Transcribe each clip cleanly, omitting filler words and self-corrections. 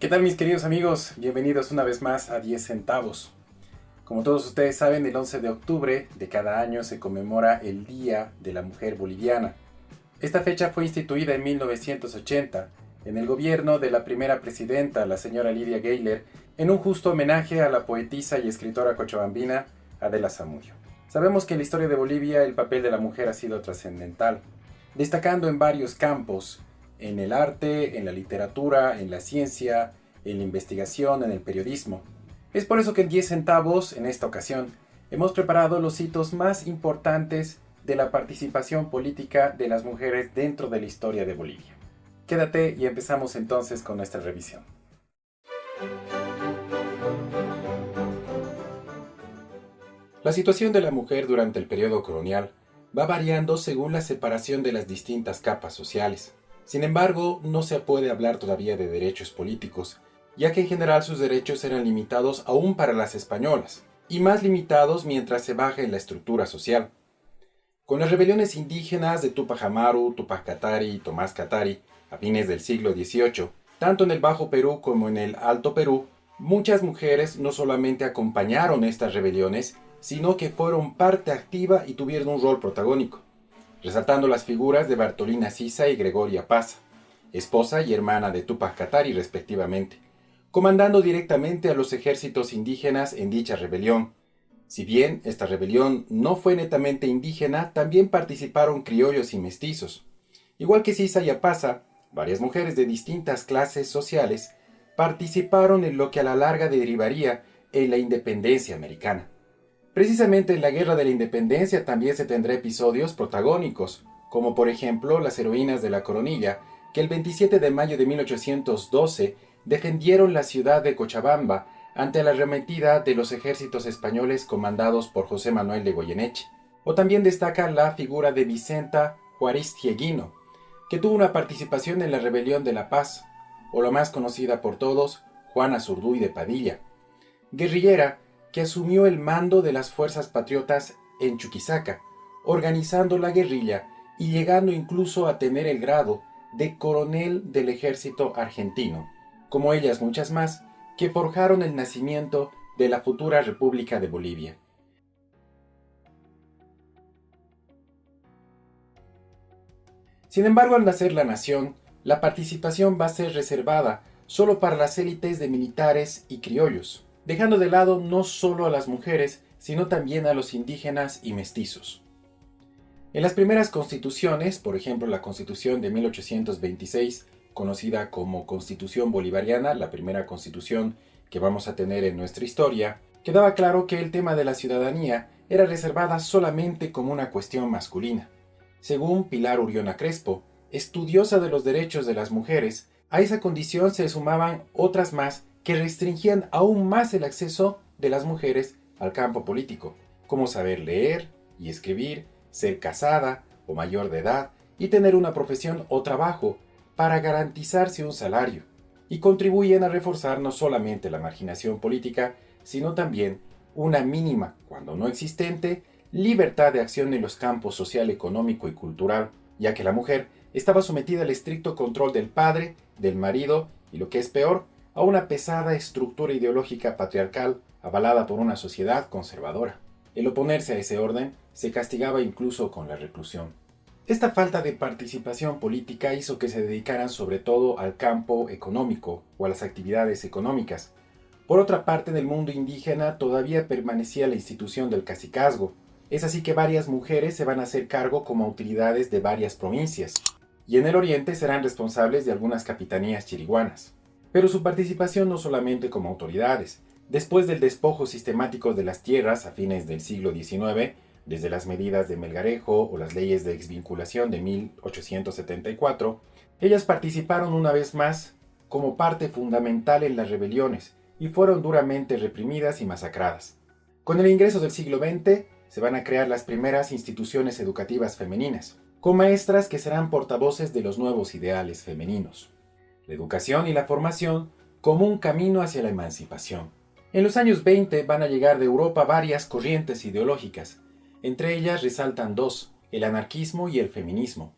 ¿Qué tal mis queridos amigos? Bienvenidos una vez más a 10 centavos. Como todos ustedes saben, el 11 de octubre de cada año se conmemora el Día de la Mujer Boliviana. Esta fecha fue instituida en 1980 en el gobierno de la primera presidenta, la señora Lidia Gayler, en un justo homenaje a la poetisa y escritora cochabambina Adela Zamudio. Sabemos que en la historia de Bolivia el papel de la mujer ha sido trascendental, destacando en varios campos, en el arte, en la literatura, en la ciencia, en la investigación, en el periodismo. Es por eso que en 10 centavos, en esta ocasión, hemos preparado los hitos más importantes de la participación política de las mujeres dentro de la historia de Bolivia. Quédate y empezamos entonces con nuestra revisión. La situación de la mujer durante el periodo colonial va variando según la separación de las distintas capas sociales. Sin embargo, no se puede hablar todavía de derechos políticos, ya que en general sus derechos eran limitados aún para las españolas, y más limitados mientras se baja en la estructura social. Con las rebeliones indígenas de Tupac Amaru, Tupac Katari y Tomás Katari, a fines del siglo XVIII, tanto en el Bajo Perú como en el Alto Perú, muchas mujeres no solamente acompañaron estas rebeliones, sino que fueron parte activa y tuvieron un rol protagónico, resaltando las figuras de Bartolina Sisa y Gregoria Pasa, esposa y hermana de Tupac Katari respectivamente, comandando directamente a los ejércitos indígenas en dicha rebelión. Si bien esta rebelión no fue netamente indígena, también participaron criollos y mestizos. Igual que Sisa y Apasa, varias mujeres de distintas clases sociales participaron en lo que a la larga derivaría en la independencia americana. Precisamente en la Guerra de la Independencia también se tendrá episodios protagónicos, como por ejemplo las heroínas de la Coronilla, que el 27 de mayo de 1812 defendieron la ciudad de Cochabamba ante la arremetida de los ejércitos españoles comandados por José Manuel de Goyeneche. O también destaca la figura de Vicenta Juárez Dieguino, que tuvo una participación en la Rebelión de la Paz, o la más conocida por todos, Juana Zurduy de Padilla, guerrillera que asumió el mando de las fuerzas patriotas en Chuquisaca, organizando la guerrilla y llegando incluso a tener el grado de coronel del ejército argentino, como ellas muchas más, que forjaron el nacimiento de la futura República de Bolivia. Sin embargo, al nacer la nación, la participación va a ser reservada solo para las élites de militares y criollos, dejando de lado no solo a las mujeres, sino también a los indígenas y mestizos. En las primeras constituciones, por ejemplo la Constitución de 1826, conocida como Constitución Bolivariana, la primera constitución que vamos a tener en nuestra historia, quedaba claro que el tema de la ciudadanía era reservada solamente como una cuestión masculina. Según Pilar Uriola Crespo, estudiosa de los derechos de las mujeres, a esa condición se sumaban otras más que restringían aún más el acceso de las mujeres al campo político, como saber leer y escribir, ser casada o mayor de edad y tener una profesión o trabajo para garantizarse un salario, y contribuyen a reforzar no solamente la marginación política, sino también una mínima, cuando no existente, libertad de acción en los campos social, económico y cultural, ya que la mujer estaba sometida al estricto control del padre, del marido y, lo que es peor, a una pesada estructura ideológica patriarcal avalada por una sociedad conservadora. El oponerse a ese orden se castigaba incluso con la reclusión. Esta falta de participación política hizo que se dedicaran sobre todo al campo económico o a las actividades económicas. Por otra parte, en el mundo indígena todavía permanecía la institución del cacicazgo. Es así que varias mujeres se van a hacer cargo como autoridades de varias provincias, y en el oriente serán responsables de algunas capitanías chiriguanas. Pero su participación no solamente como autoridades. Después del despojo sistemático de las tierras a fines del siglo XIX, desde las medidas de Melgarejo o las leyes de exvinculación de 1874, ellas participaron una vez más como parte fundamental en las rebeliones y fueron duramente reprimidas y masacradas. Con el ingreso del siglo XX se van a crear las primeras instituciones educativas femeninas, con maestras que serán portavoces de los nuevos ideales femeninos. La educación y la formación como un camino hacia la emancipación. En los años 20 van a llegar de Europa varias corrientes ideológicas. Entre ellas resaltan dos, el anarquismo y el feminismo.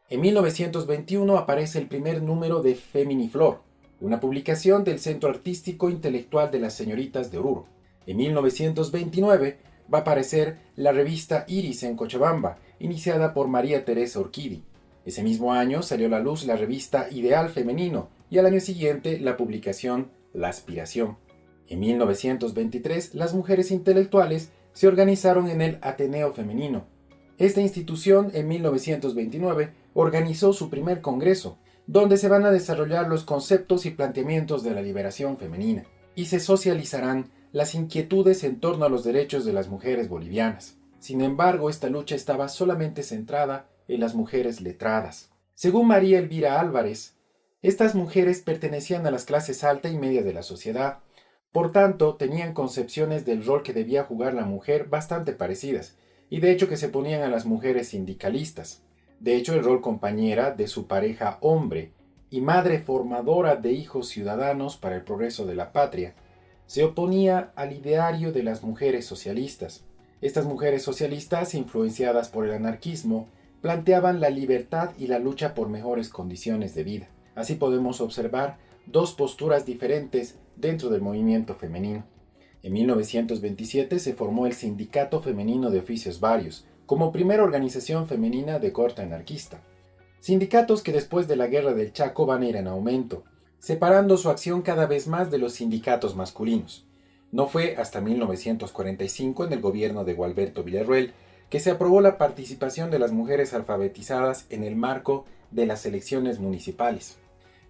En 1921 aparece el primer número de Feminiflor, una publicación del Centro Artístico Intelectual de las Señoritas de Oruro. En 1929 va a aparecer la revista Iris en Cochabamba, iniciada por María Teresa Orquídea. Ese mismo año salió a la luz la revista Ideal Femenino y al año siguiente la publicación La Aspiración. En 1923 las mujeres intelectuales se organizaron en el Ateneo Femenino. Esta institución en 1929 organizó su primer congreso, donde se van a desarrollar los conceptos y planteamientos de la liberación femenina, y se socializarán las inquietudes en torno a los derechos de las mujeres bolivianas. Sin embargo, esta lucha estaba solamente centrada en las mujeres letradas. Según María Elvira Álvarez, estas mujeres pertenecían a las clases alta y media de la sociedad, por tanto, tenían concepciones del rol que debía jugar la mujer bastante parecidas, y de hecho que se ponían a las mujeres sindicalistas. De hecho, el rol compañera de su pareja hombre y madre formadora de hijos ciudadanos para el progreso de la patria, se oponía al ideario de las mujeres socialistas. Estas mujeres socialistas, influenciadas por el anarquismo, planteaban la libertad y la lucha por mejores condiciones de vida. Así podemos observar dos posturas diferentes dentro del movimiento femenino. En 1927 se formó el Sindicato Femenino de Oficios Varios, como primera organización femenina de corte anarquista. Sindicatos que después de la Guerra del Chaco van a ir en aumento, separando su acción cada vez más de los sindicatos masculinos. No fue hasta 1945, en el gobierno de Gualberto Villarroel, que se aprobó la participación de las mujeres alfabetizadas en el marco de las elecciones municipales.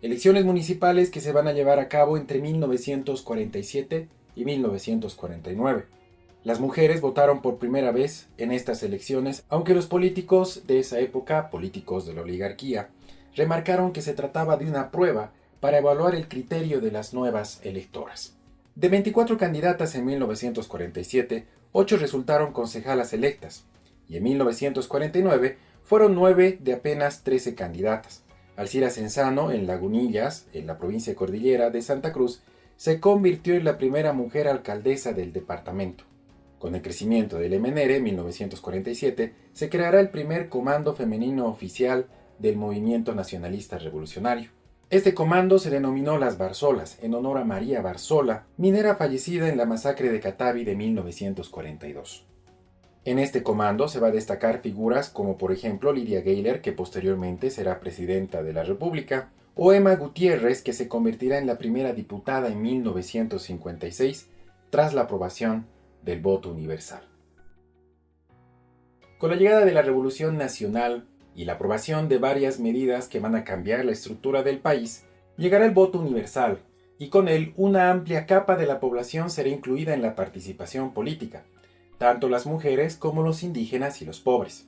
Elecciones municipales que se van a llevar a cabo entre 1947 y 1949. Las mujeres votaron por primera vez en estas elecciones, aunque los políticos de esa época, políticos de la oligarquía, remarcaron que se trataba de una prueba para evaluar el criterio de las nuevas electoras. De 24 candidatas en 1947, 8 resultaron concejalas electas, y en 1949 fueron 9 de apenas 13 candidatas. Alcira Senzano, en Lagunillas, en la provincia cordillera de Santa Cruz, se convirtió en la primera mujer alcaldesa del departamento. Con el crecimiento del MNR en 1947, se creará el primer comando femenino oficial del movimiento nacionalista revolucionario. Este comando se denominó Las Barzolas, en honor a María Barzola, minera fallecida en la masacre de Catavi de 1942. En este comando se va a destacar figuras como por ejemplo Lidia Gayler, que posteriormente será presidenta de la República, o Emma Gutiérrez, que se convertirá en la primera diputada en 1956 tras la aprobación del voto universal. Con la llegada de la Revolución Nacional y la aprobación de varias medidas que van a cambiar la estructura del país, llegará el voto universal, y con él una amplia capa de la población será incluida en la participación política, tanto las mujeres como los indígenas y los pobres.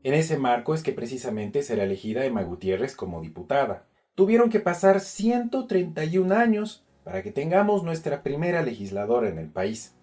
En ese marco es que precisamente será elegida Emma Gutiérrez como diputada. Tuvieron que pasar 131 años para que tengamos nuestra primera legisladora en el país.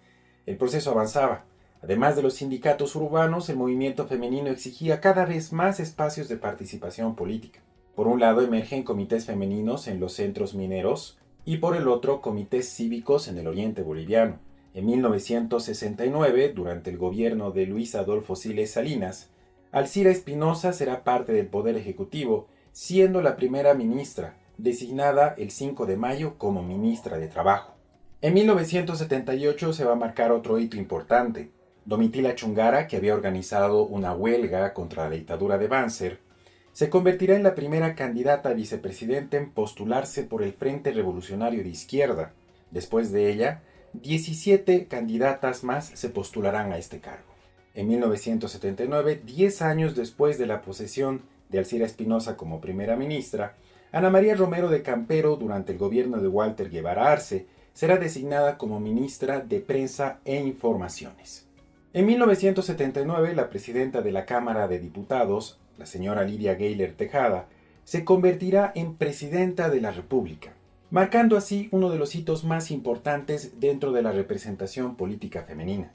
El proceso avanzaba. Además de los sindicatos urbanos, el movimiento femenino exigía cada vez más espacios de participación política. Por un lado emergen comités femeninos en los centros mineros y por el otro comités cívicos en el oriente boliviano. En 1969, durante el gobierno de Luis Adolfo Siles Salinas, Alcira Espinosa será parte del Poder Ejecutivo, siendo la primera ministra, designada el 5 de mayo como ministra de Trabajo. En 1978 se va a marcar otro hito importante. Domitila Chungara, que había organizado una huelga contra la dictadura de Banzer, se convertirá en la primera candidata a vicepresidente en postularse por el Frente Revolucionario de Izquierda. Después de ella, 17 candidatas más se postularán a este cargo. En 1979, 10 años después de la posesión de Alcira Espinosa como primera ministra, Ana María Romero de Campero, durante el gobierno de Walter Guevara Arce, será designada como ministra de Prensa e Informaciones. En 1979, la presidenta de la Cámara de Diputados, la señora Lidia Gayler Tejada, se convertirá en presidenta de la República, marcando así uno de los hitos más importantes dentro de la representación política femenina.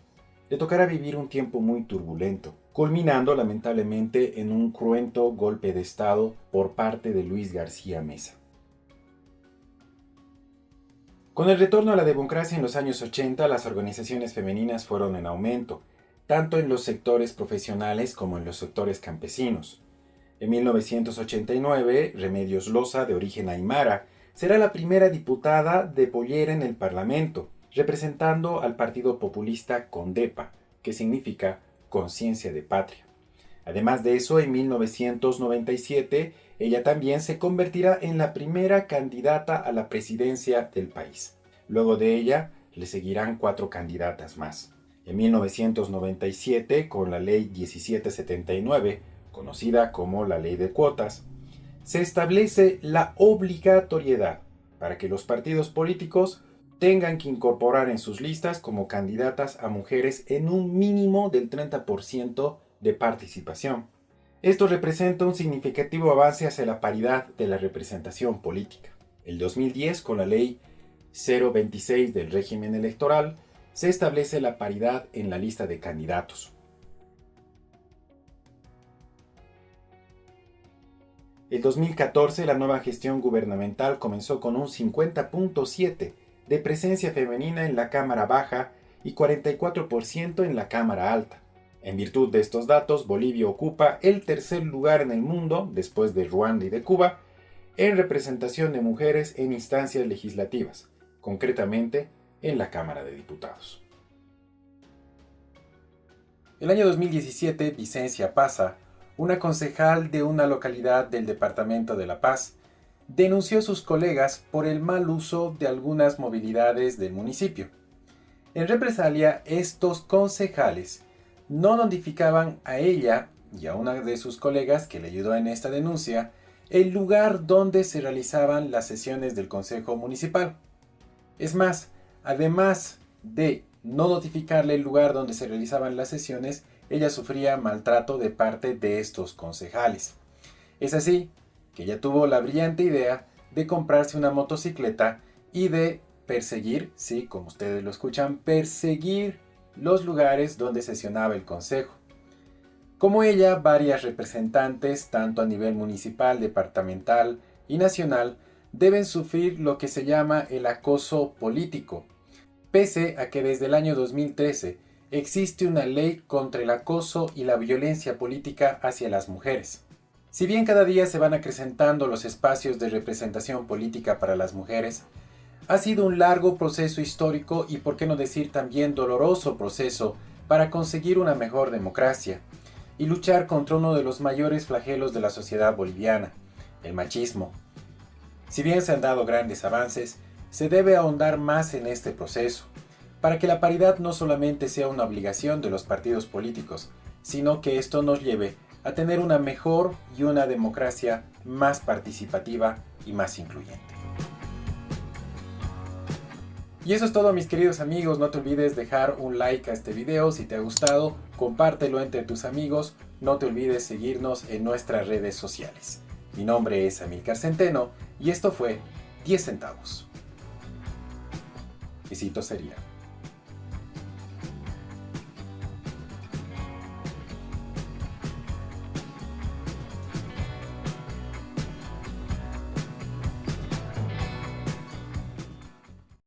Le tocará vivir un tiempo muy turbulento, culminando lamentablemente en un cruento golpe de Estado por parte de Luis García Meza. Con el retorno a la democracia en los años 80, las organizaciones femeninas fueron en aumento, tanto en los sectores profesionales como en los sectores campesinos. En 1989, Remedios Loza, de origen aymara, Será la primera diputada de Boyera en el Parlamento, representando al partido populista CONDEPA, que significa Conciencia de Patria. Además de eso, en 1997, ella también se convertirá en la primera candidata a la presidencia del país. Luego de ella, le seguirán 4 candidatas más. En 1997, con la Ley 1779, conocida como la Ley de Cuotas, se establece la obligatoriedad para que los partidos políticos tengan que incorporar en sus listas como candidatas a mujeres en un mínimo del 30% de participación. Esto representa un significativo avance hacia la paridad de la representación política. El 2010, con la Ley 026 del régimen electoral, se establece la paridad en la lista de candidatos. El 2014, la nueva gestión gubernamental comenzó con un 50.7% de presencia femenina en la Cámara Baja y 44% en la Cámara Alta. En virtud de estos datos, Bolivia ocupa el tercer lugar en el mundo, después de Ruanda y de Cuba, en representación de mujeres en instancias legislativas, concretamente en la Cámara de Diputados. El año 2017, Vicencia Paza, una concejal de una localidad del departamento de La Paz, denunció a sus colegas por el mal uso de algunas movilidades del municipio. En represalia, estos concejales no notificaban a ella y a una de sus colegas que le ayudó en esta denuncia el lugar donde se realizaban las sesiones del Consejo Municipal. Es más, además de no notificarle el lugar donde se realizaban las sesiones, ella sufría maltrato de parte de estos concejales. Es así que ella tuvo la brillante idea de comprarse una motocicleta y de perseguir, sí, como ustedes lo escuchan, perseguir los lugares donde sesionaba el consejo. Como ella, varias representantes, tanto a nivel municipal, departamental y nacional, deben sufrir lo que se llama el acoso político, pese a que desde el año 2013 existe una ley contra el acoso y la violencia política hacia las mujeres. Si bien cada día se van acrecentando los espacios de representación política para las mujeres, ha sido un largo proceso histórico y, por qué no decir también doloroso proceso, para conseguir una mejor democracia y luchar contra uno de los mayores flagelos de la sociedad boliviana, el machismo. Si bien se han dado grandes avances, se debe ahondar más en este proceso, para que la paridad no solamente sea una obligación de los partidos políticos, sino que esto nos lleve a tener una mejor y una democracia más participativa y más incluyente. Y eso es todo, mis queridos amigos. No te olvides dejar un like a este video. Si te ha gustado, compártelo entre tus amigos. No te olvides seguirnos en nuestras redes sociales. Mi nombre es Amílcar Centeno y esto fue 10 centavos. Besito sería.